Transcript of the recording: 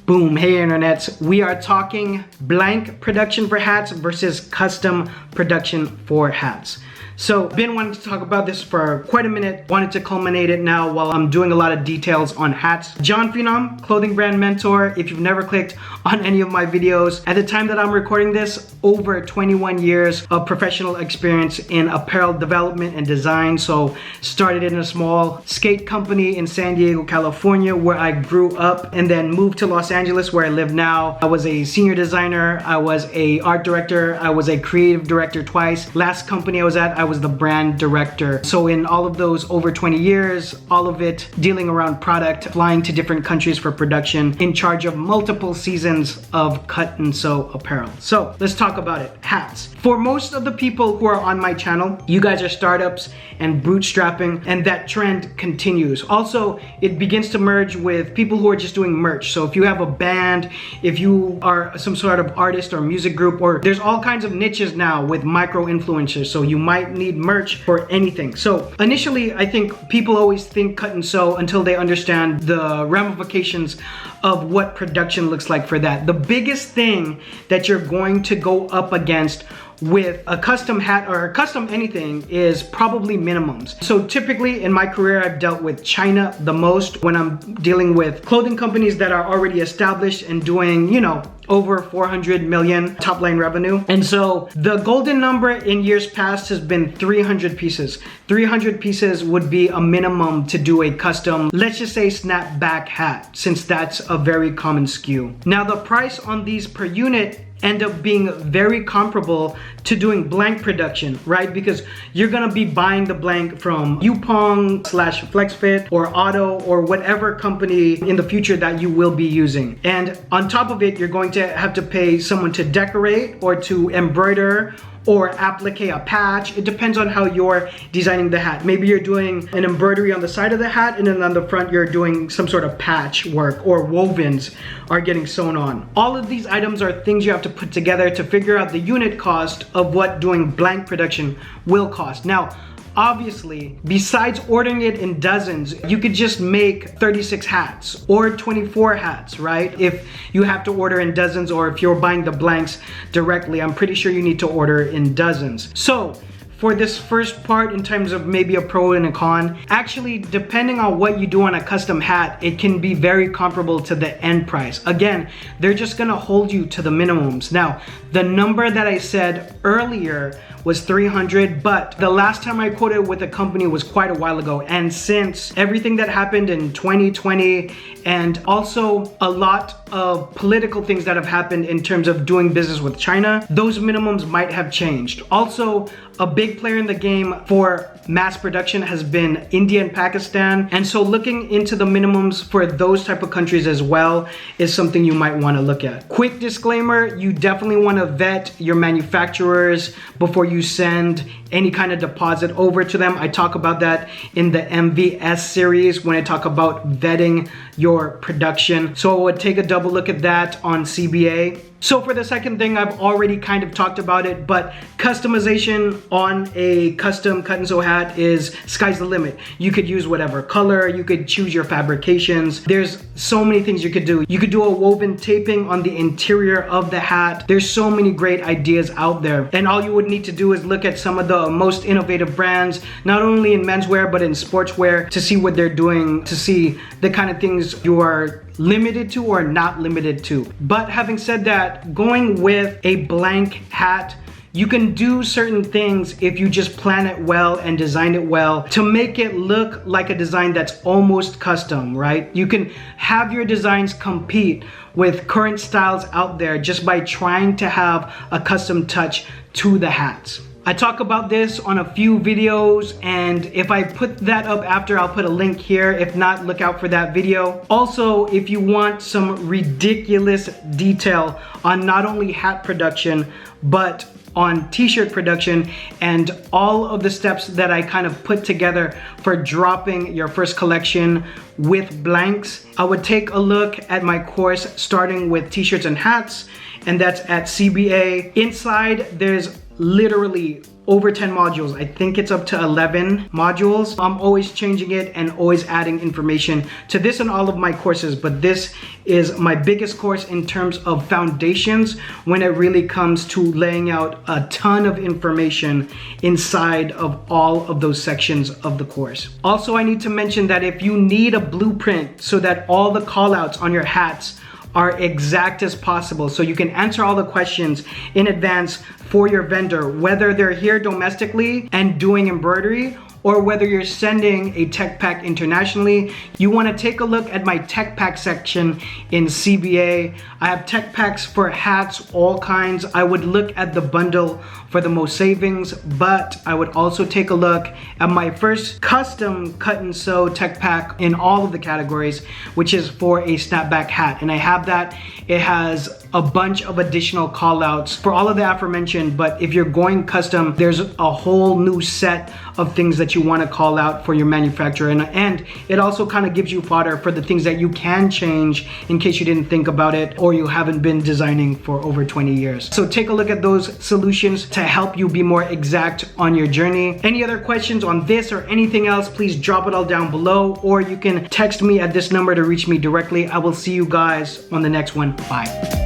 Boom, hey internets. We are talking blank production for hats versus custom production for hats. So been wanting to talk about this for quite a minute, wanted to culminate it now while I'm doing a lot of details on hats. John Phenom, clothing brand mentor. If you've never clicked on any of my videos, at the time that I'm recording this, over 21 years of professional experience in apparel development and design. So started in a small skate company in San Diego, California, where I grew up, and then moved to Los Angeles where I live now. I was a senior designer, I was a art director, I was a creative director twice. Last company I was at, I was the brand director. So in all of those over 20 years, all of it dealing around product, flying to different countries for production, in charge of multiple seasons of cut and sew apparel. So let's talk about it. Hats. For most of the people who are on my channel, you guys are startups and bootstrapping, and that trend continues. Also, it begins to merge with people who are just doing merch. So if you have a band, if you are some sort of artist or music group, or there's all kinds of niches now with micro influencers, so you might need merch for anything. So initially, I think people always think cut and sew until they understand the ramifications of what production looks like for that. The biggest thing that you're going to go up against with a custom hat or a custom anything is probably minimums. So typically in my career, I've dealt with China the most when I'm dealing with clothing companies that are already established and doing, you know, over 400 million top line revenue. And so the golden number in years past has been 300 pieces. 300 pieces would be a minimum to do a custom, let's just say snapback hat, since that's a very common SKU. Now the price on these per unit end up being very comparable to doing blank production, right? Because you're gonna be buying the blank from Yupong / FlexFit or Otto or whatever company in the future that you will be using. And on top of it, you're going to have to pay someone to decorate or to embroider or applique a patch. It depends on how you're designing the hat. Maybe you're doing an embroidery on the side of the hat, and then on the front you're doing some sort of patch work, or wovens are getting sewn on. All of these items are things you have to put together to figure out the unit cost of what doing blank production will cost. Now, obviously, besides ordering it in dozens, you could just make 36 hats or 24 hats, right? If you have to order in dozens, or if you're buying the blanks directly, I'm pretty sure you need to order in dozens. So for this first part, in terms of maybe a pro and a con, actually, depending on what you do on a custom hat, it can be very comparable to the end price. Again, they're just gonna hold you to the minimums. Now, the number that I said earlier was 300, but the last time I quoted with a company was quite a while ago. And since everything that happened in 2020, and also a lot of political things that have happened in terms of doing business with China, those minimums might have changed. Also, a big player in the game for mass production has been India and Pakistan. And so looking into the minimums for those type of countries as well is something you might want to look at. Quick disclaimer, you definitely want to vet your manufacturers before you send any kind of deposit over to them. I talk about that in the MVS series when I talk about vetting your production. So I would take a double look at that on CBA. So for the second thing, I've already kind of talked about it, but customization on a custom cut and sew hat is sky's the limit. You could use whatever color, you could choose your fabrications. There's so many things you could do. You could do a woven taping on the interior of the hat. There's so many great ideas out there. And all you would need to do is look at some of the most innovative brands, not only in menswear, but in sportswear, to see what they're doing, to see the kind of things you are limited to or not limited to. But having said that, going with a blank hat, you can do certain things if you just plan it well and design it well to make it look like a design that's almost custom, right? You can have your designs compete with current styles out there just by trying to have a custom touch to the hats. I talk about this on a few videos, and if I put that up after, I'll put a link here. If not, look out for that video. Also, if you want some ridiculous detail on not only hat production, but on t-shirt production and all of the steps that I kind of put together for dropping your first collection with blanks, I would take a look at my course starting with t-shirts and hats, and that's at CBA. Inside, there's literally over 10 modules. I think it's up to 11 modules. I'm always changing it and always adding information to this and all of my courses, but this is my biggest course in terms of foundations when it really comes to laying out a ton of information inside of all of those sections of the course. Also, I need to mention that if you need a blueprint so that all the callouts on your hats are exact as possible, so you can answer all the questions in advance for your vendor, whether they're here domestically and doing embroidery, or whether you're sending a tech pack internationally, you wanna take a look at my tech pack section in CBA. I have tech packs for hats, all kinds. I would look at the bundle for the most savings, but I would also take a look at my first custom cut and sew tech pack in all of the categories, which is for a snapback hat. And I have that. It has a bunch of additional call outs for all of the aforementioned, but if you're going custom, there's a whole new set of things that you want to call out for your manufacturer, and it also kind of gives you fodder for the things that you can change in case you didn't think about it or you haven't been designing for over 20 years. So take a look at those solutions to help you be more exact on your journey. Any other questions on this or anything else, please drop it all down below, or you can text me at this number to reach me directly. I will see you guys on the next one. Bye.